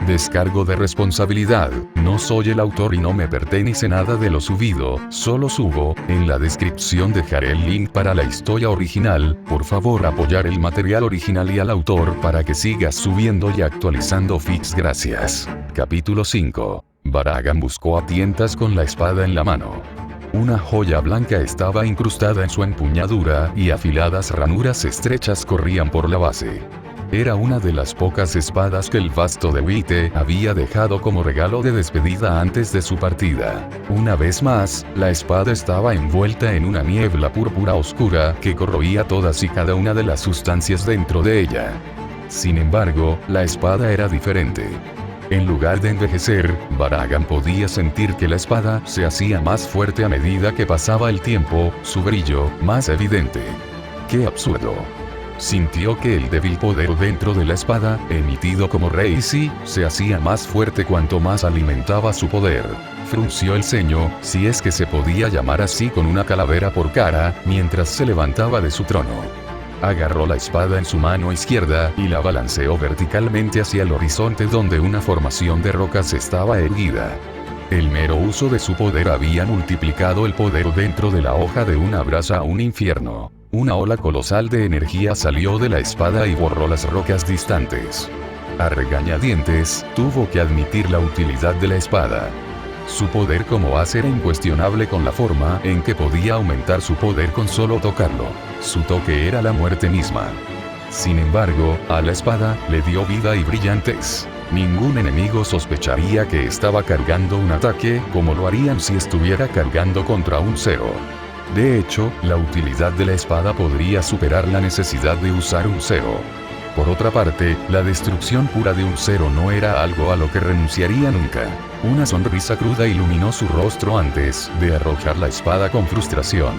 Descargo de responsabilidad. No soy el autor y no me pertenece nada de lo subido, solo subo. En la descripción dejaré el link para la historia original. Por favor apoyar el material original y al autor para que sigas subiendo y actualizando fics. Gracias. Capítulo 5. Baragan buscó a tientas con la espada en la mano. Una joya blanca estaba incrustada en su empuñadura y afiladas ranuras estrechas corrían por la base. Era una de las pocas espadas que el vasto de Wite había dejado como regalo de despedida antes de su partida. Una vez más, la espada estaba envuelta en una niebla púrpura oscura que corroía todas y cada una de las sustancias dentro de ella. Sin embargo, la espada era diferente. En lugar de envejecer, Baragan podía sentir que la espada se hacía más fuerte a medida que pasaba el tiempo, su brillo, más evidente. ¡Qué absurdo! Sintió que el débil poder dentro de la espada, emitido como Reisi, se hacía más fuerte cuanto más alimentaba su poder. Frunció el ceño, si es que se podía llamar así con una calavera por cara, mientras se levantaba de su trono. Agarró la espada en su mano izquierda y la balanceó verticalmente hacia el horizonte donde una formación de rocas estaba erguida. El mero uso de su poder había multiplicado el poder dentro de la hoja de una brasa a un infierno. Una ola colosal de energía salió de la espada y borró las rocas distantes. A regañadientes, tuvo que admitir la utilidad de la espada. Su poder como as era incuestionable con la forma en que podía aumentar su poder con solo tocarlo. Su toque era la muerte misma. Sin embargo, a la espada le dio vida y brillantez. Ningún enemigo sospecharía que estaba cargando un ataque como lo harían si estuviera cargando contra un cero. De hecho, la utilidad de la espada podría superar la necesidad de usar un cero. Por otra parte, la destrucción pura de un cero no era algo a lo que renunciaría nunca. Una sonrisa cruda iluminó su rostro antes de arrojar la espada con frustración.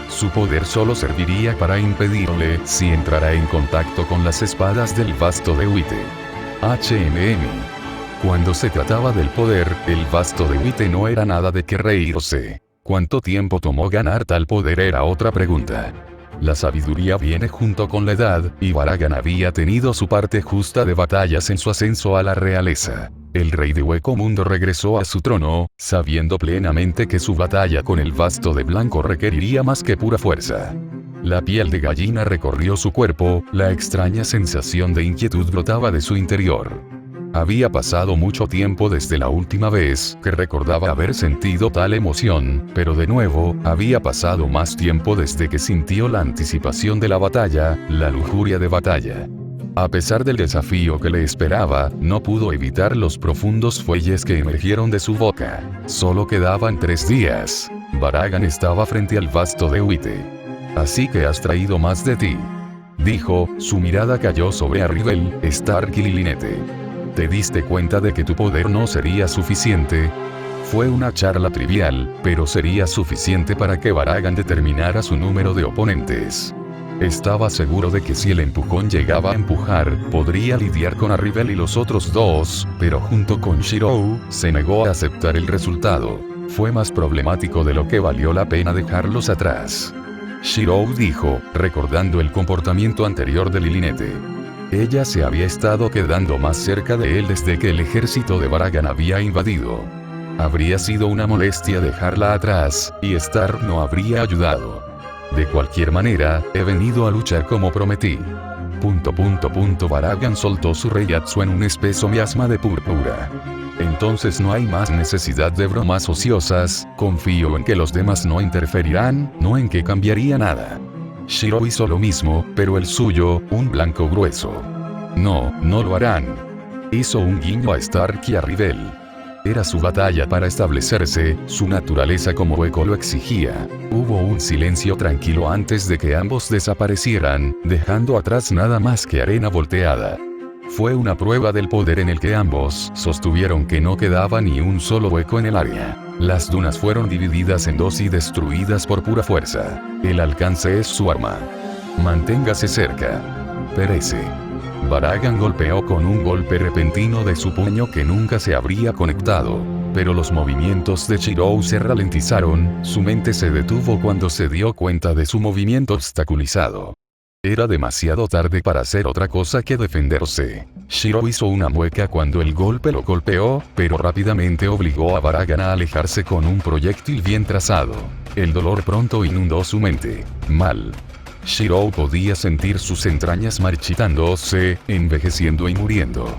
Su poder solo serviría para impedirle si entrara en contacto con las espadas del vasto de Wite. Cuando se trataba del poder, el vasto de Wite no era nada de qué reírse. ¿Cuánto tiempo tomó ganar tal poder? Era otra pregunta. La sabiduría viene junto con la edad, y Baragan había tenido su parte justa de batallas en su ascenso a la realeza. El rey de Hueco Mundo regresó a su trono, sabiendo plenamente que su batalla con el vasto de blanco requeriría más que pura fuerza. La piel de gallina recorrió su cuerpo, la extraña sensación de inquietud brotaba de su interior. Había pasado mucho tiempo desde la última vez que recordaba haber sentido tal emoción, pero de nuevo, había pasado más tiempo desde que sintió la anticipación de la batalla, la lujuria de batalla. A pesar del desafío que le esperaba, no pudo evitar los profundos fuelles que emergieron de su boca. Solo quedaban 3 días. Baragan estaba frente al vasto de Wite. Así que has traído más de ti. Dijo, su mirada cayó sobre Arribel, Stark y Lilinete. ¿Te diste cuenta de que tu poder no sería suficiente? Fue una charla trivial, pero sería suficiente para que Baragan determinara su número de oponentes. Estaba seguro de que si el empujón llegaba a empujar, podría lidiar con Arribel y los otros dos, pero junto con Shirou, se negó a aceptar el resultado. Fue más problemático de lo que valió la pena dejarlos atrás. Shirou dijo, recordando el comportamiento anterior de Lilinete. Ella se había estado quedando más cerca de él desde que el ejército de Baragan había invadido. Habría sido una molestia dejarla atrás, y Star no habría ayudado. De cualquier manera, he venido a luchar como prometí. Baragan soltó su reiatsu en un espeso miasma de púrpura. Entonces no hay más necesidad de bromas ociosas, confío en que los demás no interferirán, no en que cambiaría nada. Shirou hizo lo mismo, pero el suyo, un blanco grueso. No, no lo harán. Hizo un guiño a Stark y a Arribel. Era su batalla para establecerse, su naturaleza como hueco lo exigía. Hubo un silencio tranquilo antes de que ambos desaparecieran, dejando atrás nada más que arena volteada. Fue una prueba del poder en el que ambos sostuvieron que no quedaba ni un solo hueco en el área. Las dunas fueron divididas en 2 y destruidas por pura fuerza. El alcance es su arma. Manténgase cerca. Perece. Baragan golpeó con un golpe repentino de su puño que nunca se habría conectado. Pero los movimientos de Shirou se ralentizaron, su mente se detuvo cuando se dio cuenta de su movimiento obstaculizado. Era demasiado tarde para hacer otra cosa que defenderse. Shiro hizo una mueca cuando el golpe lo golpeó, pero rápidamente obligó a Baragan a alejarse con un proyectil bien trazado. El dolor pronto inundó su mente. Mal. Shiro podía sentir sus entrañas marchitándose, envejeciendo y muriendo.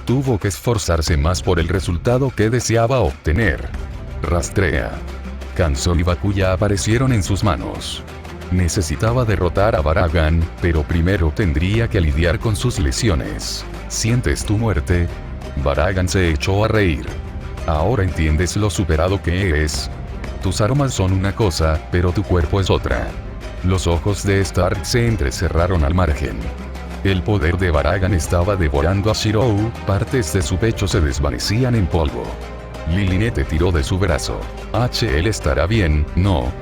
Tuvo que esforzarse más por el resultado que deseaba obtener. Rastrea. Kanzo y Bakuya aparecieron en sus manos. Necesitaba derrotar a Baragan, pero primero tendría que lidiar con sus lesiones. ¿Sientes tu muerte? Baragan se echó a reír. Ahora entiendes lo superado que eres. Tus armas son una cosa, pero tu cuerpo es otra. Los ojos de Stark se entrecerraron al margen. El poder de Baragan estaba devorando a Shiro, partes de su pecho se desvanecían en polvo. Lilinete tiró de su brazo. ¿Él estará bien, no?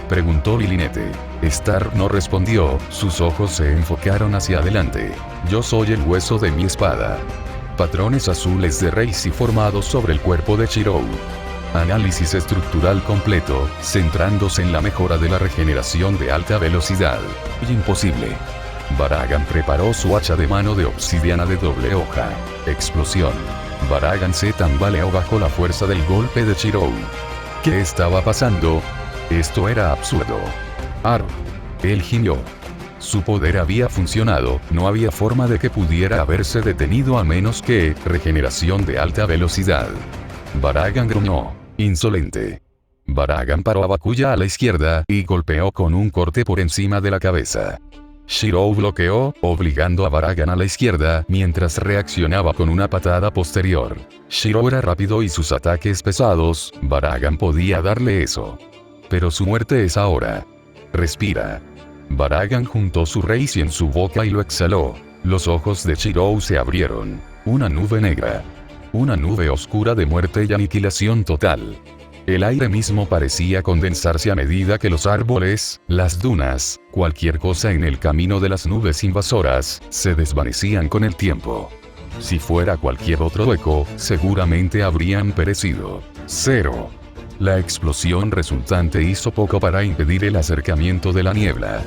Preguntó Lilinete. Stark no respondió, sus ojos se enfocaron hacia adelante. Yo soy el hueso de mi espada. Patrones azules de Reishi formados sobre el cuerpo de Shiro. Análisis estructural completo, centrándose en la mejora de la regeneración de alta velocidad. Imposible. Baragan preparó su hacha de mano de obsidiana de doble hoja. Explosión. Baragan se tambaleó bajo la fuerza del golpe de Shiro. ¿Qué estaba pasando? Esto era absurdo. Él gimió. Su poder había funcionado, no había forma de que pudiera haberse detenido a menos que, regeneración de alta velocidad. Baragan gruñó. Insolente. Baragan paró a Bakuya a la izquierda y golpeó con un corte por encima de la cabeza. Shiro bloqueó, obligando a Baragan a la izquierda mientras reaccionaba con una patada posterior. Shiro era rápido y sus ataques pesados, Baragan podía darle eso. Pero su muerte es ahora. Respira. Baragan juntó su Reishi en su boca y lo exhaló. Los ojos de Shiro se abrieron. Una nube negra. Una nube oscura de muerte y aniquilación total. El aire mismo parecía condensarse a medida que los árboles, las dunas, cualquier cosa en el camino de las nubes invasoras, se desvanecían con el tiempo. Si fuera cualquier otro hueco, seguramente habrían perecido. 0. La explosión resultante hizo poco para impedir el acercamiento de la niebla.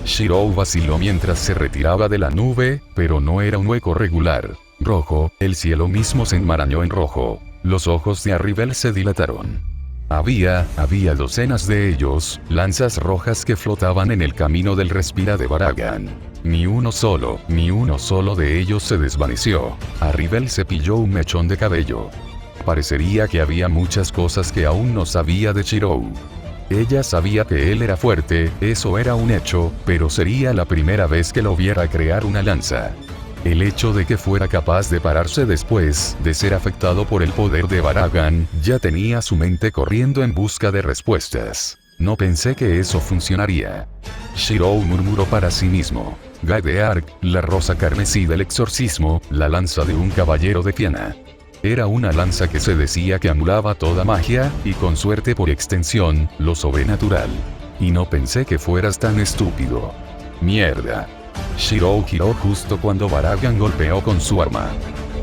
Shiro vaciló mientras se retiraba de la nube, pero no era un hueco regular. Rojo, el cielo mismo se enmarañó en rojo. Los ojos de Arribel se dilataron. Había docenas de ellos, lanzas rojas que flotaban en el camino del respira de Baragan. Ni uno solo de ellos se desvaneció. Arribel se pilló un mechón de cabello. Parecería que había muchas cosas que aún no sabía de Shiro. Ella sabía que él era fuerte, eso era un hecho, pero sería la primera vez que lo viera crear una lanza. El hecho de que fuera capaz de pararse después de ser afectado por el poder de Baragan, ya tenía su mente corriendo en busca de respuestas. No pensé que eso funcionaría. Shiro murmuró para sí mismo. Guy de Arc, la rosa carmesí del exorcismo, la lanza de un caballero de Tiana. Era una lanza que se decía que anulaba toda magia, y con suerte por extensión, lo sobrenatural. Y no pensé que fueras tan estúpido. Mierda. Shiro giró justo cuando Baragan golpeó con su arma.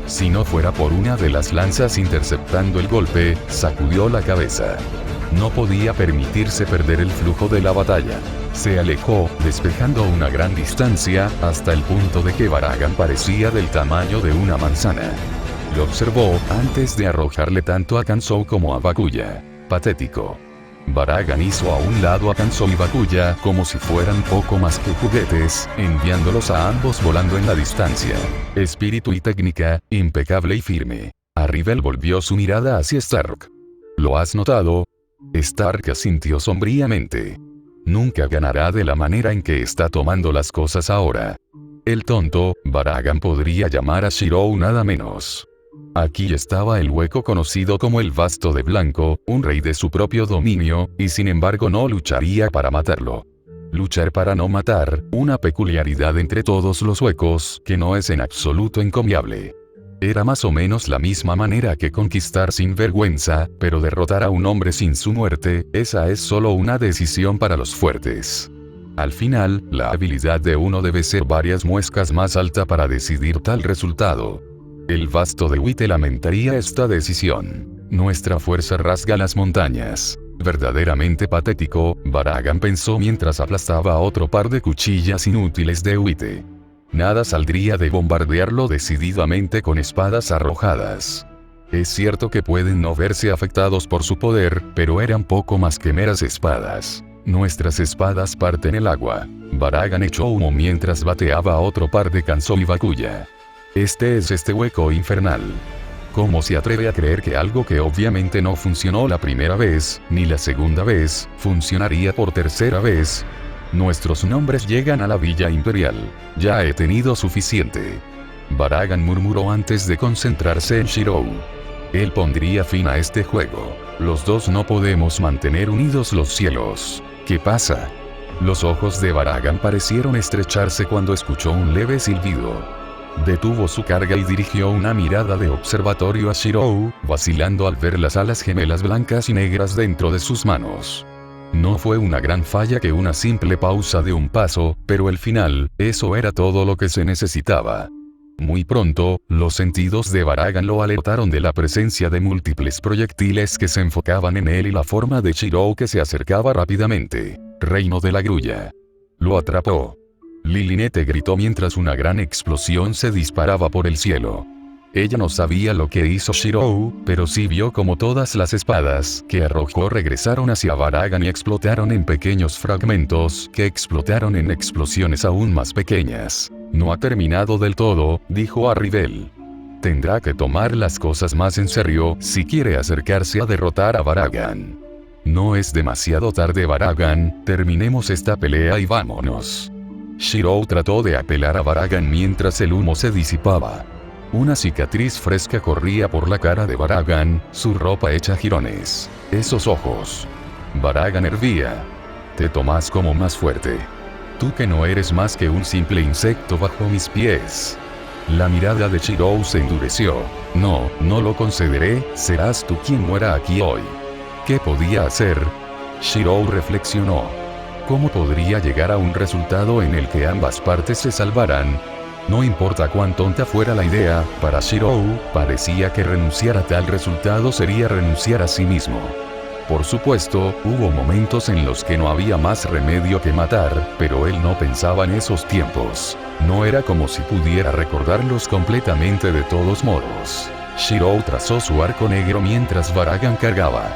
Si no fuera por una de las lanzas interceptando el golpe, sacudió la cabeza. No podía permitirse perder el flujo de la batalla. Se alejó, despejando una gran distancia, hasta el punto de que Baragan parecía del tamaño de una manzana. Lo observó, antes de arrojarle tanto a Kanzo como a Bakuya. Patético. Baragan hizo a un lado a Kanzo y Bakuya como si fueran poco más que juguetes, enviándolos a ambos volando en la distancia. Espíritu y técnica, impecable y firme. Arribel volvió su mirada hacia Stark. ¿Lo has notado? Stark asintió sombríamente. Nunca ganará de la manera en que está tomando las cosas ahora. El tonto, Baragan podría llamar a Shiro nada menos. Aquí estaba el hueco conocido como el Vasto de Blanco, un rey de su propio dominio, y sin embargo no lucharía para matarlo. Luchar para no matar, una peculiaridad entre todos los huecos, que no es en absoluto encomiable. Era más o menos la misma manera que conquistar sin vergüenza, pero derrotar a un hombre sin su muerte, esa es solo una decisión para los fuertes. Al final, la habilidad de uno debe ser varias muescas más alta para decidir tal resultado. El Vasto de Wite lamentaría esta decisión. Nuestra fuerza rasga las montañas. Verdaderamente patético, Baragan pensó mientras aplastaba otro par de cuchillas inútiles de Uite. Nada saldría de bombardearlo decididamente con espadas arrojadas. Es cierto que pueden no verse afectados por su poder, pero eran poco más que meras espadas. Nuestras espadas parten el agua. Baragan echó humo mientras bateaba otro par de Kanzo y Bakuya. Este es este hueco infernal. ¿Cómo se atreve a creer que algo que obviamente no funcionó la primera vez, ni la segunda vez, funcionaría por tercera vez? Nuestros nombres llegan a la Villa Imperial. Ya he tenido suficiente. Baragan murmuró antes de concentrarse en Shirou. Él pondría fin a este juego. Los dos no podemos mantener unidos los cielos. ¿Qué pasa? Los ojos de Baragan parecieron estrecharse cuando escuchó un leve silbido. Detuvo su carga y dirigió una mirada de observatorio a Shirou, vacilando al ver las alas gemelas blancas y negras dentro de sus manos. No fue una gran falla que una simple pausa de un paso, pero al final, eso era todo lo que se necesitaba. Muy pronto, los sentidos de Baragan lo alertaron de la presencia de múltiples proyectiles que se enfocaban en él y la forma de Shirou que se acercaba rápidamente. Reino de la Grulla. Lo atrapó. Lilinete gritó mientras una gran explosión se disparaba por el cielo. Ella no sabía lo que hizo Shirou, pero sí vio como todas las espadas que arrojó regresaron hacia Baragan y explotaron en pequeños fragmentos que explotaron en explosiones aún más pequeñas. No ha terminado del todo, dijo Arribel. Tendrá que tomar las cosas más en serio si quiere acercarse a derrotar a Baragan. No es demasiado tarde, Baragan, terminemos esta pelea y vámonos. Shirou trató de apelar a Baragan mientras el humo se disipaba. Una cicatriz fresca corría por la cara de Baragan, su ropa hecha jirones. Esos ojos. Baragan hervía. Te tomas como más fuerte. Tú que no eres más que un simple insecto bajo mis pies. La mirada de Shirou se endureció. No, no lo concederé, serás tú quien muera aquí hoy. ¿Qué podía hacer? Shirou reflexionó. ¿Cómo podría llegar a un resultado en el que ambas partes se salvaran? No importa cuán tonta fuera la idea, para Shirou, parecía que renunciar a tal resultado sería renunciar a sí mismo. Por supuesto, hubo momentos en los que no había más remedio que matar, pero él no pensaba en esos tiempos. No era como si pudiera recordarlos completamente de todos modos. Shirou trazó su arco negro mientras Baragan cargaba.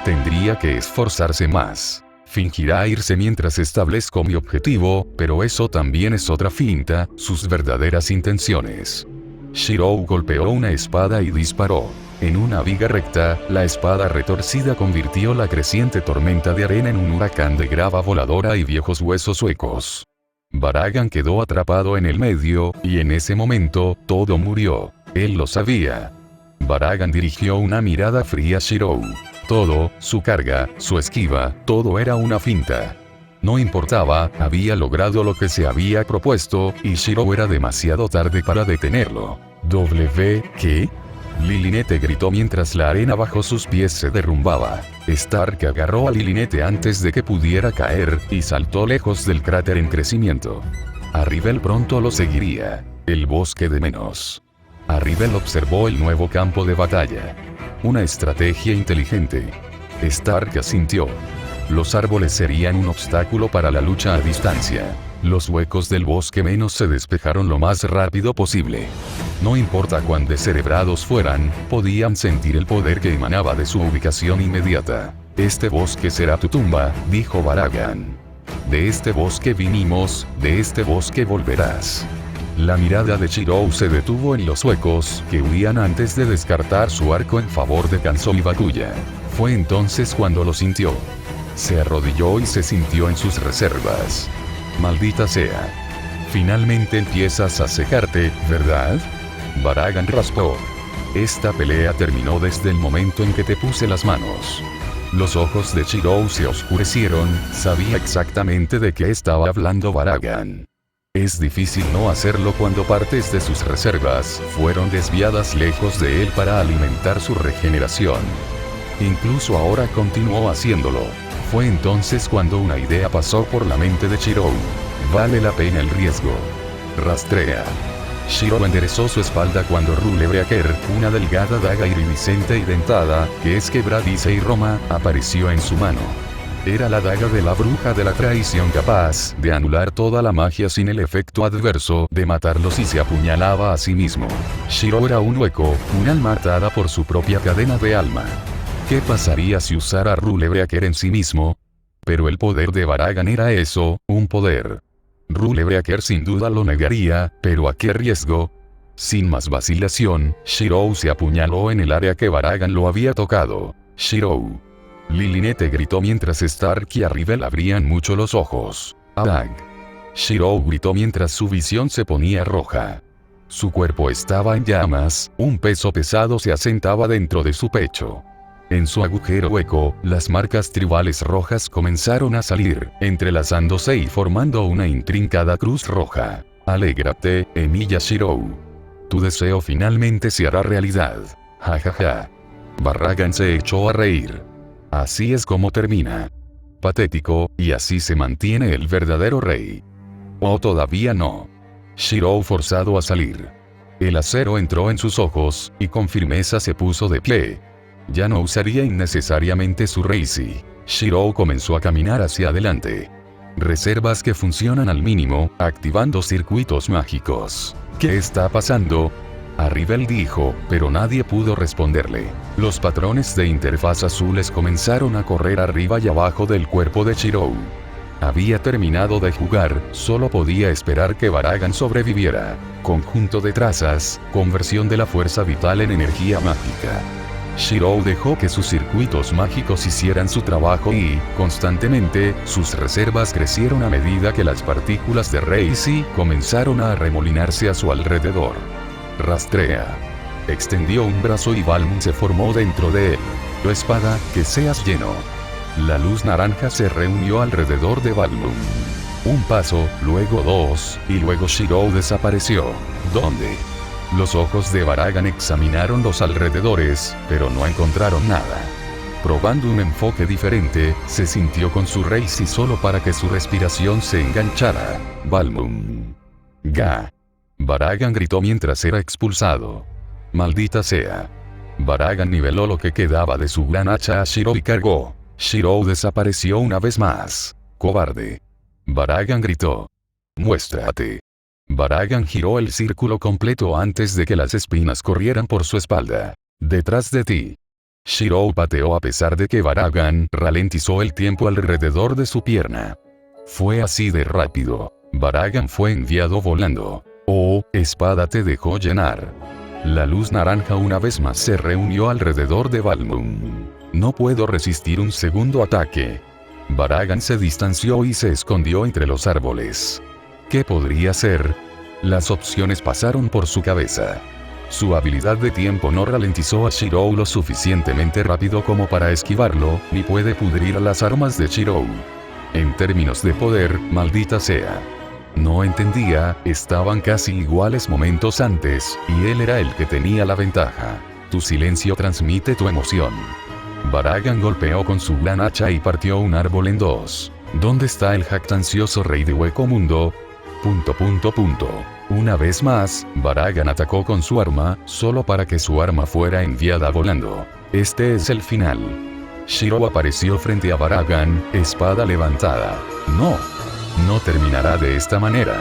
Tendría que esforzarse más. Fingirá irse mientras establezco mi objetivo, pero eso también es otra finta, sus verdaderas intenciones. Shirou golpeó una espada y disparó. En una viga recta, la espada retorcida convirtió la creciente tormenta de arena en un huracán de grava voladora y viejos huesos huecos. Baragan quedó atrapado en el medio, y en ese momento, todo murió. Él lo sabía. Baragan dirigió una mirada fría a Shirou. Todo, su carga, su esquiva, todo era una finta. No importaba, había logrado lo que se había propuesto, y Shirou era demasiado tarde para detenerlo. ¿Qué? Lilinete gritó mientras la arena bajo sus pies se derrumbaba. Stark agarró a Lilinete antes de que pudiera caer, y saltó lejos del cráter en crecimiento. Arribel pronto lo seguiría. El bosque de menos. Arribel observó el nuevo campo de batalla. Una estrategia inteligente. Stark asintió. Los árboles serían un obstáculo para la lucha a distancia. Los huecos del bosque menos se despejaron lo más rápido posible. No importa cuán descerebrados fueran, podían sentir el poder que emanaba de su ubicación inmediata. Este bosque será tu tumba, dijo Baragan. De este bosque vinimos, de este bosque volverás. La mirada de Shirou se detuvo en los huecos, que huían antes de descartar su arco en favor de Kanzo y Bakuya. Fue entonces cuando lo sintió. Se arrodilló y se sintió en sus reservas. Maldita sea. Finalmente empiezas a secarte, ¿verdad? Baragan raspó. Esta pelea terminó desde el momento en que te puse las manos. Los ojos de Shirou se oscurecieron, sabía exactamente de qué estaba hablando Baragan. Es difícil no hacerlo cuando partes de sus reservas fueron desviadas lejos de él para alimentar su regeneración. Incluso ahora continuó haciéndolo. Fue entonces cuando una idea pasó por la mente de Shirou. Vale la pena el riesgo. Rastrea. Shirou enderezó su espalda cuando Rulebreaker, una delgada daga iridiscente y dentada, que es quebradiza y roma, apareció en su mano. Era la daga de la bruja de la traición capaz de anular toda la magia sin el efecto adverso de matarlo si se apuñalaba a sí mismo. Shirou era un hueco, un alma atada por su propia cadena de alma. ¿Qué pasaría si usara Rulebreaker en sí mismo? Pero el poder de Baragan era eso, un poder. Rulebreaker sin duda lo negaría, pero ¿a qué riesgo? Sin más vacilación, Shirou se apuñaló en el área que Baragan lo había tocado. Shirou. Lilinete gritó mientras Stark y Arribel abrían mucho los ojos. ¡Adag! Shirou gritó mientras su visión se ponía roja. Su cuerpo estaba en llamas, un peso pesado se asentaba dentro de su pecho. En su agujero hueco, las marcas tribales rojas comenzaron a salir, entrelazándose y formando una intrincada cruz roja. Alégrate, Emilia Shirou. Tu deseo finalmente se hará realidad. Ja ja ja. Baragan se echó a reír. Así es como termina. Patético, y así se mantiene el verdadero rey. Oh, todavía no. Shirou forzado a salir. El acero entró en sus ojos, y con firmeza se puso de pie. Ya no usaría innecesariamente su Reishi. Shirou comenzó a caminar hacia adelante. Reservas que funcionan al mínimo, activando circuitos mágicos. ¿Qué está pasando? Arribel dijo, pero nadie pudo responderle. Los patrones de interfaz azules comenzaron a correr arriba y abajo del cuerpo de Shirou. Había terminado de jugar, solo podía esperar que Baragan sobreviviera. Conjunto de trazas, conversión de la fuerza vital en energía mágica. Shirou dejó que sus circuitos mágicos hicieran su trabajo y, constantemente, sus reservas crecieron a medida que las partículas de Reishi comenzaron a arremolinarse a su alrededor. Rastrea. Extendió un brazo y Balmun se formó dentro de él. Tu espada, que seas lleno. La luz naranja se reunió alrededor de Balmun. Un paso, luego dos, y luego Shirou desapareció. ¿Dónde? Los ojos de Baragan examinaron los alrededores, pero no encontraron nada. Probando un enfoque diferente, se sintió con su Reishi solo para que su respiración se enganchara. Balmun. Ga. Baragan gritó mientras era expulsado. Maldita sea. Baragan niveló lo que quedaba de su gran hacha a Shirou y cargó. Shirou desapareció una vez más. Cobarde. Baragan gritó. Muéstrate. Baragan giró el círculo completo antes de que las espinas corrieran por su espalda. Detrás de ti. Shirou pateó a pesar de que Baragan ralentizó el tiempo alrededor de su pierna. Fue así de rápido. Baragan fue enviado volando. Oh, espada te dejó llenar. La luz naranja una vez más se reunió alrededor de Balmun. No puedo resistir un segundo ataque. Baragan se distanció y se escondió entre los árboles. ¿Qué podría ser? Las opciones pasaron por su cabeza. Su habilidad de tiempo no ralentizó a Shirou lo suficientemente rápido como para esquivarlo, ni puede pudrir las armas de Shirou. En términos de poder, maldita sea. No entendía, estaban casi iguales momentos antes, y él era el que tenía la ventaja. Tu silencio transmite tu emoción. Baragan golpeó con su gran hacha y partió un árbol en dos. ¿Dónde está el jactancioso rey de Hueco Mundo? ... Una vez más, Baragan atacó con su arma, solo para que su arma fuera enviada volando. Este es el final. Shirou apareció frente a Baragan, espada levantada. No. No terminará de esta manera.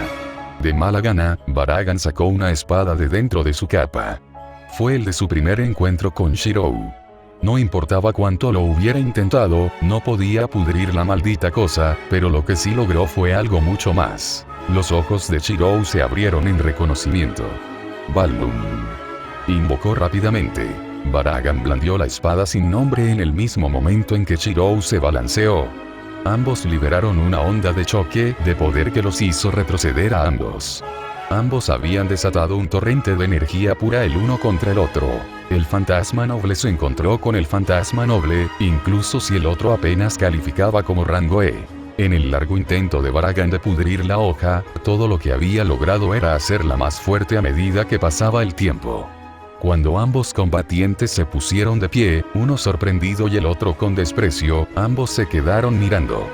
De mala gana, Baragan sacó una espada de dentro de su capa. Fue el de su primer encuentro con Shirou. No importaba cuánto lo hubiera intentado, no podía pudrir la maldita cosa, pero lo que sí logró fue algo mucho más. Los ojos de Shirou se abrieron en reconocimiento. Balmun. Invocó rápidamente. Baragan blandió la espada sin nombre en el mismo momento en que Shirou se balanceó. Ambos liberaron una onda de choque de poder que los hizo retroceder a ambos. Ambos habían desatado un torrente de energía pura el uno contra el otro. El fantasma noble se encontró con el fantasma noble, incluso si el otro apenas calificaba como rango E. En el largo intento de Baragan de pudrir la hoja, todo lo que había logrado era hacerla más fuerte a medida que pasaba el tiempo. Cuando ambos combatientes se pusieron de pie, uno sorprendido y el otro con desprecio, ambos se quedaron mirando.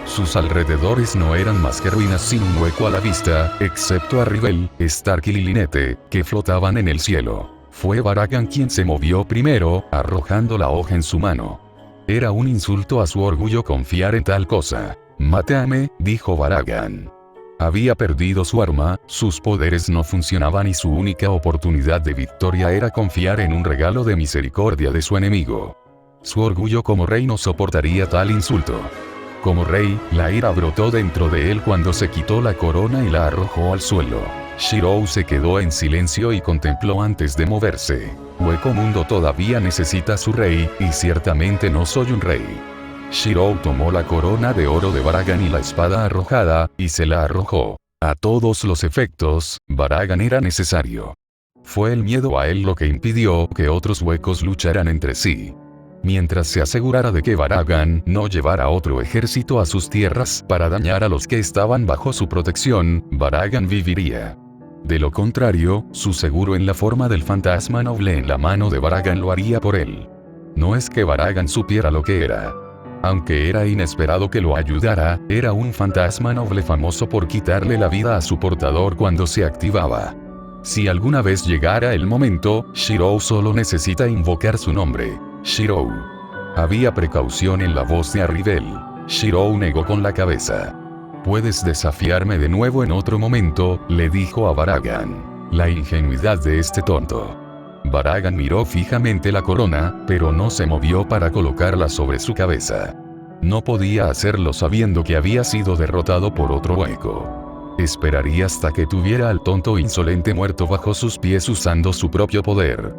Sus alrededores no eran más que ruinas sin un hueco a la vista, excepto a Rivel, Stark y Lilinete, que flotaban en el cielo. Fue Baragan quien se movió primero, arrojando la hoja en su mano. Era un insulto a su orgullo confiar en tal cosa. «Mátame», dijo Baragan. Había perdido su arma, sus poderes no funcionaban y su única oportunidad de victoria era confiar en un regalo de misericordia de su enemigo. Su orgullo como rey no soportaría tal insulto. Como rey, la ira brotó dentro de él cuando se quitó la corona y la arrojó al suelo. Shirou se quedó en silencio y contempló antes de moverse. Hueco Mundo todavía necesita a su rey, y ciertamente no soy un rey. Shirou tomó la corona de oro de Baragan y la espada arrojada, y se la arrojó. A todos los efectos, Baragan era necesario. Fue el miedo a él lo que impidió que otros huecos lucharan entre sí. Mientras se asegurara de que Baragan no llevara otro ejército a sus tierras para dañar a los que estaban bajo su protección, Baragan viviría. De lo contrario, su seguro en la forma del fantasma noble en la mano de Baragan lo haría por él. No es que Baragan supiera lo que era. Aunque era inesperado que lo ayudara, era un fantasma noble famoso por quitarle la vida a su portador cuando se activaba. Si alguna vez llegara el momento, Shirou solo necesita invocar su nombre. Shirou. Había precaución en la voz de Arribel. Shirou negó con la cabeza. «Puedes desafiarme de nuevo en otro momento», le dijo a Baragan. La ingenuidad de este tonto. Baragan miró fijamente la corona, pero no se movió para colocarla sobre su cabeza. No podía hacerlo sabiendo que había sido derrotado por otro hueco. Esperaría hasta que tuviera al tonto insolente muerto bajo sus pies usando su propio poder.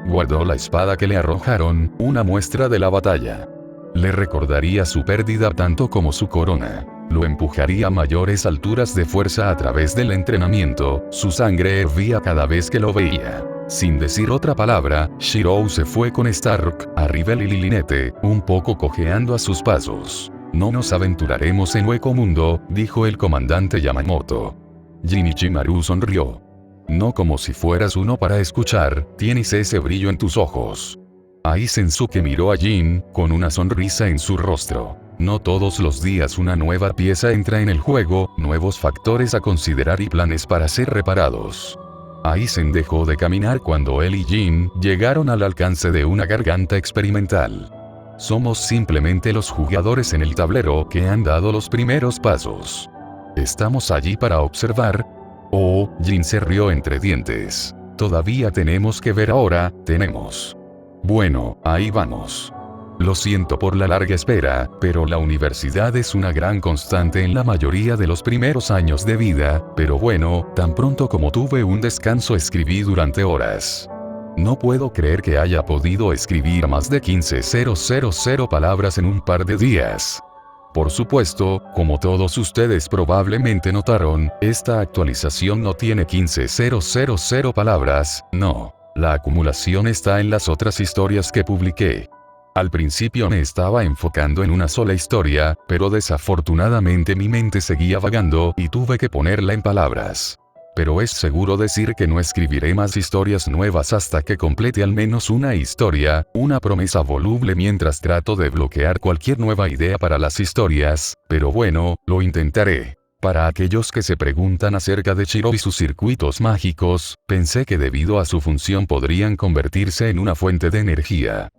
Guardó la espada que le arrojaron, una muestra de la batalla. Le recordaría su pérdida tanto como su corona. Lo empujaría a mayores alturas de fuerza a través del entrenamiento, su sangre hervía cada vez que lo veía. Sin decir otra palabra, Shirou se fue con Stark, Arribel y Lilinete, un poco cojeando a sus pasos. «No nos aventuraremos en Hueco Mundo», dijo el comandante Yamamoto. Shinichimaru sonrió. «No como si fueras uno para escuchar, tienes ese brillo en tus ojos». Ai Sensuke miró a Jin, con una sonrisa en su rostro. No todos los días una nueva pieza entra en el juego, nuevos factores a considerar y planes para ser reparados. Aizen dejó de caminar cuando él y Jin llegaron al alcance de una garganta experimental. Somos simplemente los jugadores en el tablero que han dado los primeros pasos. Estamos allí para observar. Oh, Jin se rió entre dientes. Todavía tenemos que ver ahora, tenemos. Bueno, ahí vamos. Lo siento por la larga espera, pero la universidad es una gran constante en la mayoría de los primeros años de vida, pero bueno, tan pronto como tuve un descanso escribí durante horas. No puedo creer que haya podido escribir más de 15,000 palabras en un par de días. Por supuesto, como todos ustedes probablemente notaron, esta actualización no tiene 15,000 palabras, no. La acumulación está en las otras historias que publiqué. Al principio me estaba enfocando en una sola historia, pero desafortunadamente mi mente seguía vagando y tuve que ponerla en palabras. Pero es seguro decir que no escribiré más historias nuevas hasta que complete al menos una historia, una promesa voluble mientras trato de bloquear cualquier nueva idea para las historias, pero bueno, lo intentaré. Para aquellos que se preguntan acerca de Shirou y sus circuitos mágicos, pensé que debido a su función podrían convertirse en una fuente de energía.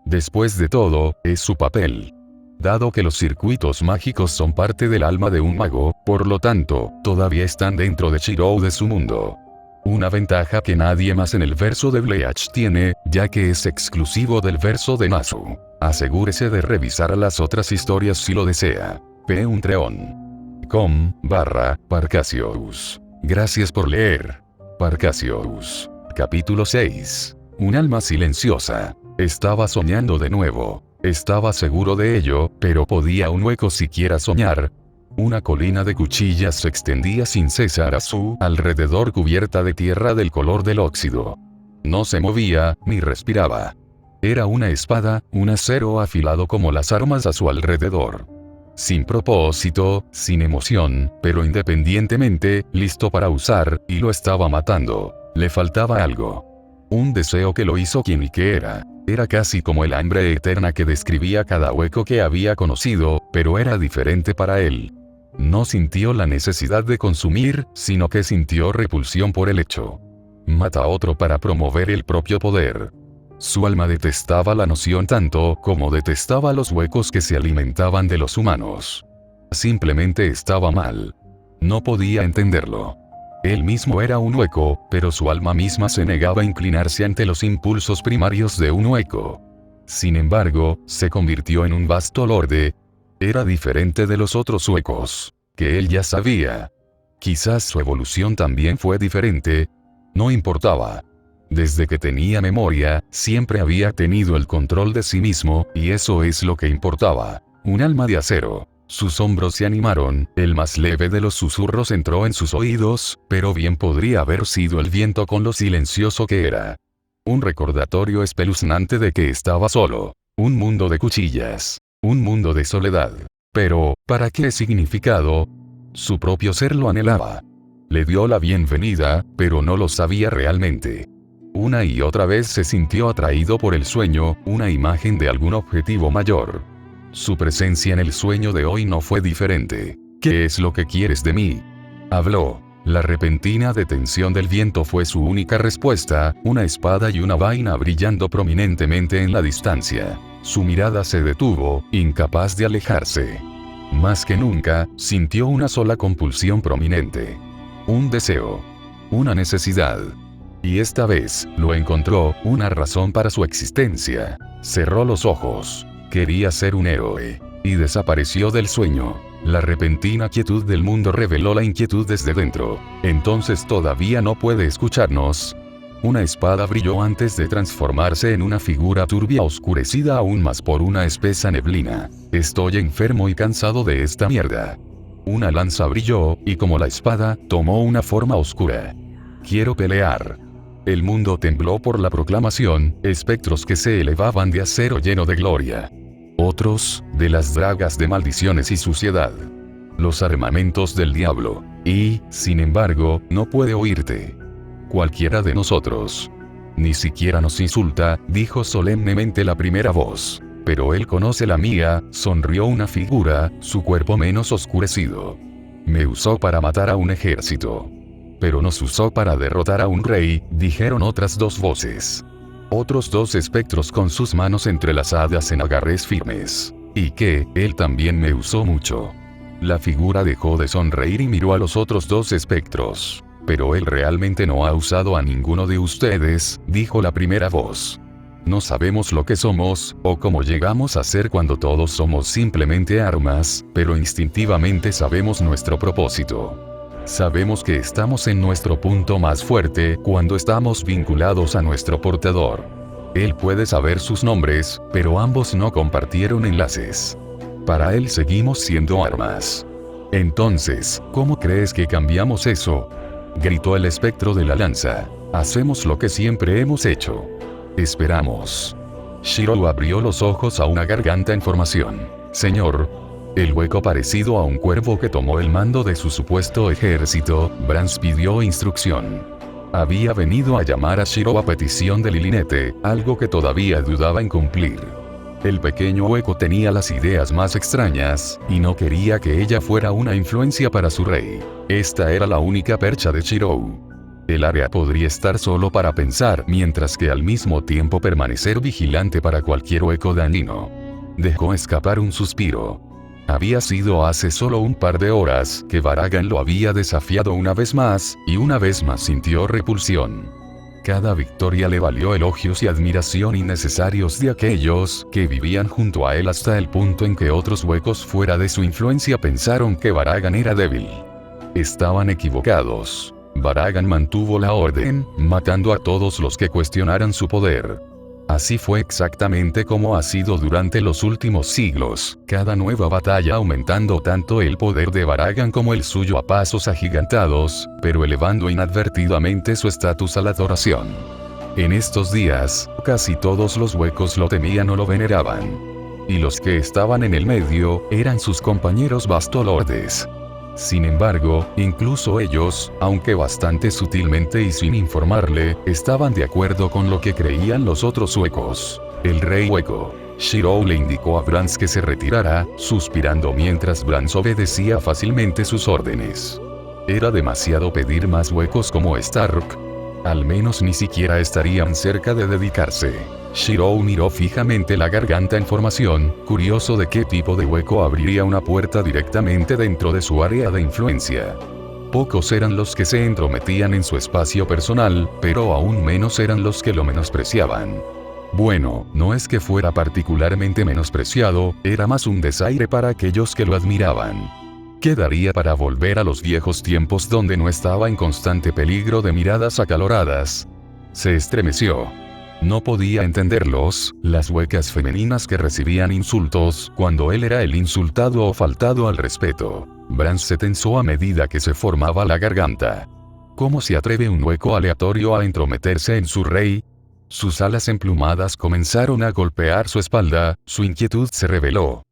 Después de todo, es su papel. Dado que los circuitos mágicos son parte del alma de un mago, por lo tanto, todavía están dentro de Shirou de su mundo. Una ventaja que nadie más en el verso de Bleach tiene, ya que es exclusivo del verso de Nasu. Asegúrese de revisar las otras historias si lo desea. patreon.com/Parcasius. Gracias por leer. Parcasius. Capítulo 6. Un alma silenciosa. Estaba soñando de nuevo. Estaba seguro de ello, pero ¿podía un hueco siquiera soñar? Una colina de cuchillas se extendía sin cesar a su alrededor cubierta de tierra del color del óxido. No se movía, ni respiraba. Era una espada, un acero afilado como las armas a su alrededor. Sin propósito, sin emoción, pero independientemente, listo para usar, y lo estaba matando. Le faltaba algo. Un deseo que lo hizo quien y que era. Era casi como el hambre eterna que describía cada hueco que había conocido, pero era diferente para él. No sintió la necesidad de consumir, sino que sintió repulsión por el hecho. Mata a otro para promover el propio poder. Su alma detestaba la noción tanto como detestaba los huecos que se alimentaban de los humanos. Simplemente estaba mal. No podía entenderlo. Él mismo era un hueco, pero su alma misma se negaba a inclinarse ante los impulsos primarios de un hueco. Sin embargo, se convirtió en un vasto lorde. Era diferente de los otros huecos, que él ya sabía. Quizás su evolución también fue diferente. No importaba. Desde que tenía memoria, siempre había tenido el control de sí mismo, y eso es lo que importaba. Un alma de acero. Sus hombros se animaron, el más leve de los susurros entró en sus oídos, pero bien podría haber sido el viento con lo silencioso que era. Un recordatorio espeluznante de que estaba solo. Un mundo de cuchillas. Un mundo de soledad. Pero, ¿para qué significado? Su propio ser lo anhelaba. Le dio la bienvenida, pero no lo sabía realmente. Una y otra vez se sintió atraído por el sueño, una imagen de algún objetivo mayor. Su presencia en el sueño de hoy no fue diferente. ¿Qué es lo que quieres de mí? Habló. La repentina detención del viento fue su única respuesta, una espada y una vaina brillando prominentemente en la distancia. Su mirada se detuvo, incapaz de alejarse. Más que nunca, sintió una sola compulsión prominente. Un deseo. Una necesidad. Y esta vez, lo encontró, una razón para su existencia. Cerró los ojos. Quería ser un héroe. Y desapareció del sueño. La repentina quietud del mundo reveló la inquietud desde dentro. Entonces todavía no puede escucharnos. Una espada brilló antes de transformarse en una figura turbia oscurecida aún más por una espesa neblina. Estoy enfermo y cansado de esta mierda. Una lanza brilló, y como la espada, tomó una forma oscura. Quiero pelear. El mundo tembló por la proclamación, espectros que se elevaban de acero lleno de gloria. Otros, de las dragas de maldiciones y suciedad. Los armamentos del diablo. Y, sin embargo, no puede oírte. Cualquiera de nosotros. Ni siquiera nos insulta, dijo solemnemente la primera voz. Pero él conoce la mía, sonrió una figura, su cuerpo menos oscurecido. Me usó para matar a un ejército. Pero nos usó para derrotar a un rey, dijeron otras dos voces. Otros dos espectros con sus manos entrelazadas en agarres firmes. Y que, él también me usó mucho. La figura dejó de sonreír y miró a los otros dos espectros. Pero él realmente no ha usado a ninguno de ustedes, dijo la primera voz. No sabemos lo que somos, o cómo llegamos a ser cuando todos somos simplemente armas, pero instintivamente sabemos nuestro propósito. Sabemos que estamos en nuestro punto más fuerte cuando estamos vinculados a nuestro portador. Él puede saber sus nombres, pero ambos no compartieron enlaces. Para él seguimos siendo armas. Entonces, ¿cómo crees que cambiamos eso? Gritó el espectro de la lanza. Hacemos lo que siempre hemos hecho. Esperamos. Shirou abrió los ojos a una garganta en formación. Señor. El hueco parecido a un cuervo que tomó el mando de su supuesto ejército, Brans pidió instrucción. Había venido a llamar a Shirou a petición de Lilinete, algo que todavía dudaba en cumplir. El pequeño hueco tenía las ideas más extrañas, y no quería que ella fuera una influencia para su rey. Esta era la única percha de Shirou. El área podría estar solo para pensar, mientras que al mismo tiempo permanecer vigilante para cualquier hueco dañino. Dejó escapar un suspiro. Había sido hace solo un par de horas que Baragan lo había desafiado una vez más, y una vez más sintió repulsión. Cada victoria le valió elogios y admiración innecesarios de aquellos que vivían junto a él hasta el punto en que otros huecos fuera de su influencia pensaron que Baragan era débil. Estaban equivocados. Baragan mantuvo la orden, matando a todos los que cuestionaran su poder. Así fue exactamente como ha sido durante los últimos siglos, cada nueva batalla aumentando tanto el poder de Baragan como el suyo a pasos agigantados, pero elevando inadvertidamente su estatus a la adoración. En estos días, casi todos los huecos lo temían o lo veneraban. Y los que estaban en el medio, eran sus compañeros bastolordes. Sin embargo, incluso ellos, aunque bastante sutilmente y sin informarle, estaban de acuerdo con lo que creían los otros huecos. El rey hueco. Shirou le indicó a Brans que se retirara, suspirando mientras Brans obedecía fácilmente sus órdenes. Era demasiado pedir más huecos como Stark. Al menos ni siquiera estarían cerca de dedicarse. Shirou miró fijamente la garganta en formación, curioso de qué tipo de hueco abriría una puerta directamente dentro de su área de influencia. Pocos eran los que se entrometían en su espacio personal, pero aún menos eran los que lo menospreciaban. Bueno, no es que fuera particularmente menospreciado, era más un desaire para aquellos que lo admiraban. ¿Qué daría para volver a los viejos tiempos donde no estaba en constante peligro de miradas acaloradas? Se estremeció. No podía entenderlos, las huecas femeninas que recibían insultos, cuando él era el insultado o faltado al respeto. Brans se tensó a medida que se formaba la garganta. ¿Cómo se atreve un hueco aleatorio a entrometerse en su rey? Sus alas emplumadas comenzaron a golpear su espalda, su inquietud se reveló.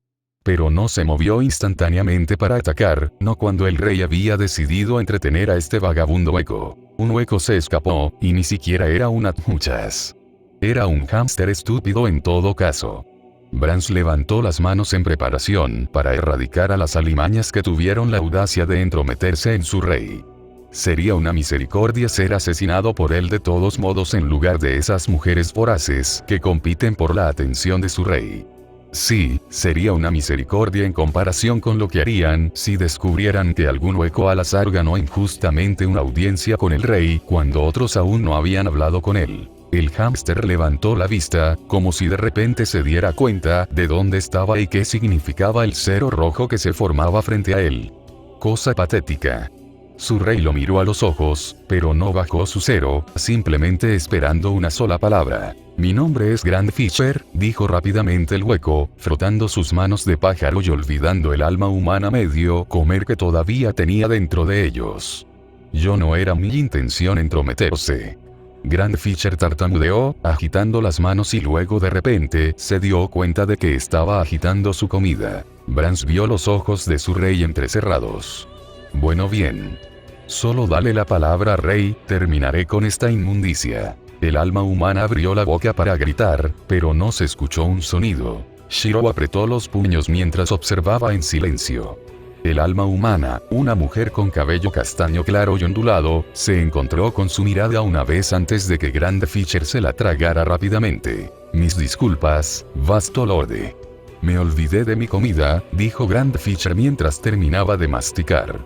Pero no se movió instantáneamente para atacar, no cuando el rey había decidido entretener a este vagabundo hueco. Un hueco se escapó, y ni siquiera era una muchas. Era un hámster estúpido en todo caso. Brans levantó las manos en preparación para erradicar a las alimañas que tuvieron la audacia de entrometerse en su rey. Sería una misericordia ser asesinado por él de todos modos en lugar de esas mujeres voraces que compiten por la atención de su rey. Sí, sería una misericordia en comparación con lo que harían si descubrieran que algún hueco al azar ganó injustamente una audiencia con el rey cuando otros aún no habían hablado con él. El hámster levantó la vista, como si de repente se diera cuenta de dónde estaba y qué significaba el cero rojo que se formaba frente a él. Cosa patética. Su rey lo miró a los ojos, pero no bajó su cero, simplemente esperando una sola palabra. Mi nombre es Grand Fisher, dijo rápidamente el hueco, frotando sus manos de pájaro y olvidando el alma humana medio comer que todavía tenía dentro de ellos. Yo no era mi intención entrometerse. Grand Fisher tartamudeó, agitando las manos y luego de repente se dio cuenta de que estaba agitando su comida. Brans vio los ojos de su rey entrecerrados. Bueno bien. Solo dale la palabra rey, terminaré con esta inmundicia. El alma humana abrió la boca para gritar, pero no se escuchó un sonido. Shirou apretó los puños mientras observaba en silencio. El alma humana, una mujer con cabello castaño claro y ondulado, se encontró con su mirada una vez antes de que Grand Fisher se la tragara rápidamente. Mis disculpas, vasto lorde. Me olvidé de mi comida, dijo Grand Fisher mientras terminaba de masticar.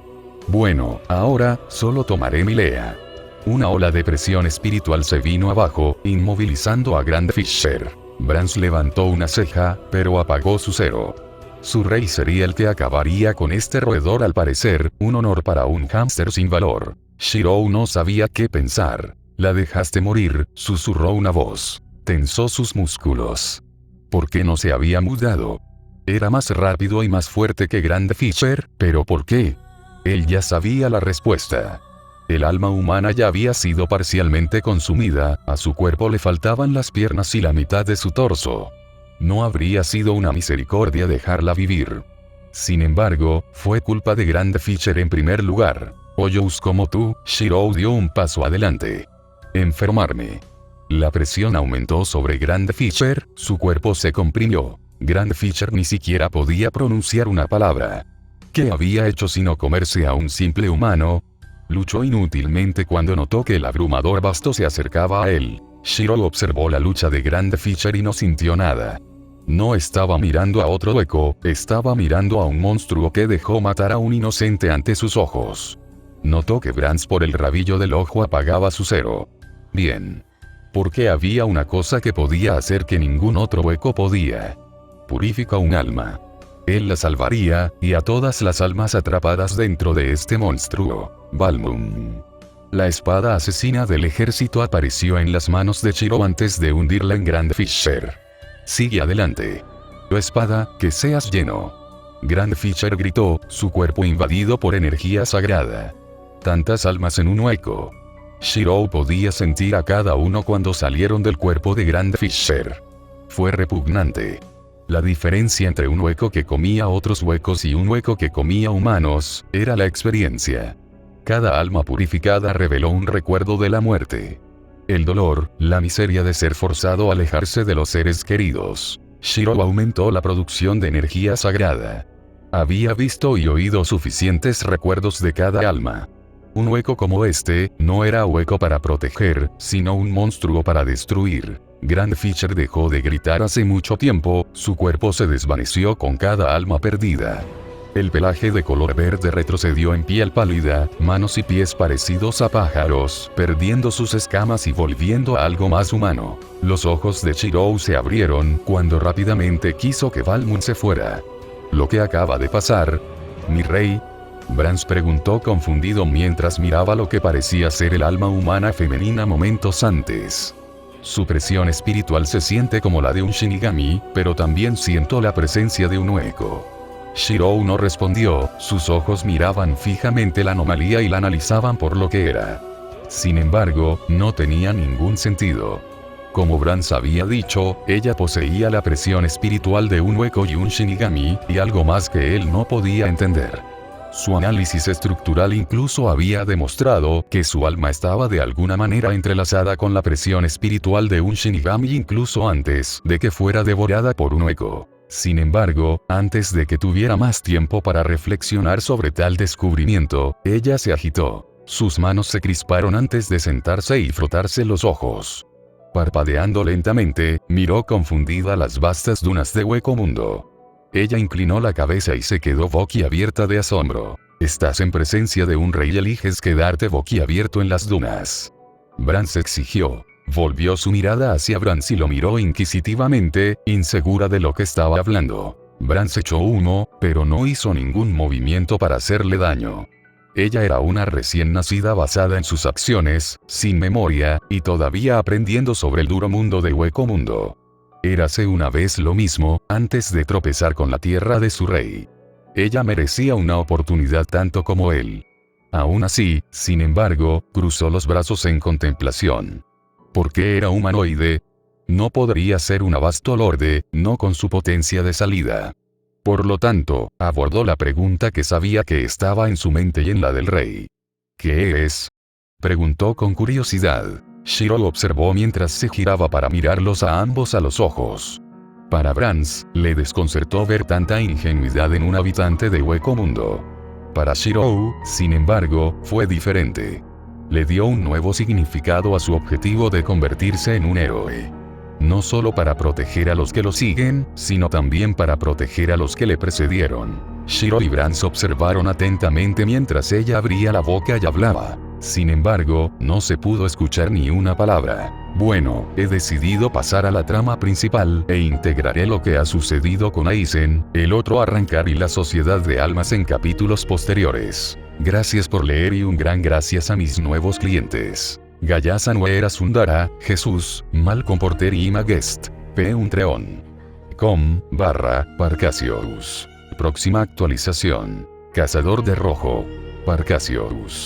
Bueno, ahora, solo tomaré mi lea. Una ola de presión espiritual se vino abajo, inmovilizando a Grand Fisher. Brans levantó una ceja, pero apagó su cero. Su rey sería el que acabaría con este roedor al parecer, un honor para un hámster sin valor. Shirou no sabía qué pensar. La dejaste morir, susurró una voz. Tensó sus músculos. ¿Por qué no se había mudado? Era más rápido y más fuerte que Grand Fisher, pero ¿por qué? Él ya sabía la respuesta. El alma humana ya había sido parcialmente consumida, a su cuerpo le faltaban las piernas y la mitad de su torso. No habría sido una misericordia dejarla vivir. Sin embargo, fue culpa de Grand Fisher en primer lugar. Hoyos como tú, Shirou dio un paso adelante. Enfermarme. La presión aumentó sobre Grand Fisher, su cuerpo se comprimió. Grand Fisher ni siquiera podía pronunciar una palabra. ¿Qué había hecho sino comerse a un simple humano? Luchó inútilmente cuando notó que el abrumador basto se acercaba a él. Shirou observó la lucha de Grand Fisher y no sintió nada. No estaba mirando a otro hueco, estaba mirando a un monstruo que dejó matar a un inocente ante sus ojos. Notó que Brans por el rabillo del ojo apagaba su cero. Bien. Porque había una cosa que podía hacer que ningún otro hueco podía. Purifica un alma. Él la salvaría, y a todas las almas atrapadas dentro de este monstruo. Balmung. La espada asesina del ejército apareció en las manos de Shirou antes de hundirla en Grand Fisher. Sigue adelante. Tu espada, que seas lleno. Grand Fisher gritó, su cuerpo invadido por energía sagrada. Tantas almas en un hueco. Shirou podía sentir a cada uno cuando salieron del cuerpo de Grand Fisher. Fue repugnante. La diferencia entre un hueco que comía otros huecos y un hueco que comía humanos, era la experiencia. Cada alma purificada reveló un recuerdo de la muerte. El dolor, la miseria de ser forzado a alejarse de los seres queridos. Shiro aumentó la producción de energía sagrada. Había visto y oído suficientes recuerdos de cada alma. Un hueco como este, no era hueco para proteger, sino un monstruo para destruir. Grand Fisher dejó de gritar hace mucho tiempo, su cuerpo se desvaneció con cada alma perdida. El pelaje de color verde retrocedió en piel pálida, manos y pies parecidos a pájaros, perdiendo sus escamas y volviendo a algo más humano. Los ojos de Shirou se abrieron cuando rápidamente quiso que Balmun se fuera. ¿Lo que acaba de pasar? ¿Mi rey? Brans preguntó confundido mientras miraba lo que parecía ser el alma humana femenina momentos antes. Su presión espiritual se siente como la de un Shinigami, pero también siento la presencia de un hueco. Shirou no respondió, sus ojos miraban fijamente la anomalía y la analizaban por lo que era. Sin embargo, no tenía ningún sentido. Como Brans había dicho, ella poseía la presión espiritual de un hueco y un Shinigami, y algo más que él no podía entender. Su análisis estructural incluso había demostrado que su alma estaba de alguna manera entrelazada con la presión espiritual de un Shinigami incluso antes de que fuera devorada por un hueco. Sin embargo, antes de que tuviera más tiempo para reflexionar sobre tal descubrimiento, ella se agitó. Sus manos se crisparon antes de sentarse y frotarse los ojos. Parpadeando lentamente, miró confundida las vastas dunas de Hueco Mundo. Ella inclinó la cabeza y se quedó boquiabierta de asombro. Estás en presencia de un rey y eliges quedarte boquiabierto en las dunas. Brans exigió. Volvió su mirada hacia Brans y lo miró inquisitivamente, insegura de lo que estaba hablando. Brans echó humo, pero no hizo ningún movimiento para hacerle daño. Ella era una recién nacida basada en sus acciones, sin memoria, y todavía aprendiendo sobre el duro mundo de Hueco Mundo. Érase una vez lo mismo, antes de tropezar con la tierra de su rey. Ella merecía una oportunidad tanto como él. Aún así, sin embargo, cruzó los brazos en contemplación. ¿Por qué era humanoide? No podría ser un Abastolorde, no con su potencia de salida. Por lo tanto, abordó la pregunta que sabía que estaba en su mente y en la del rey. ¿Qué es? Preguntó con curiosidad. Shirou observó mientras se giraba para mirarlos a ambos a los ojos. Para Brans, le desconcertó ver tanta ingenuidad en un habitante de Hueco Mundo. Para Shirou, sin embargo, fue diferente. Le dio un nuevo significado a su objetivo de convertirse en un héroe. No solo para proteger a los que lo siguen, sino también para proteger a los que le precedieron. Shirou y Brans observaron atentamente mientras ella abría la boca y hablaba. Sin embargo, no se pudo escuchar ni una palabra. Bueno, he decidido pasar a la trama principal e integraré lo que ha sucedido con Aizen, el otro arrancar y la Sociedad de Almas en capítulos posteriores. Gracias por leer y un gran gracias a mis nuevos clientes. Gaya Sanuera Sundara, Jesús, Malcolm Porter y Magest. Patreon.com/Parcasius. Próxima actualización. Cazador de Rojo. Parcasius.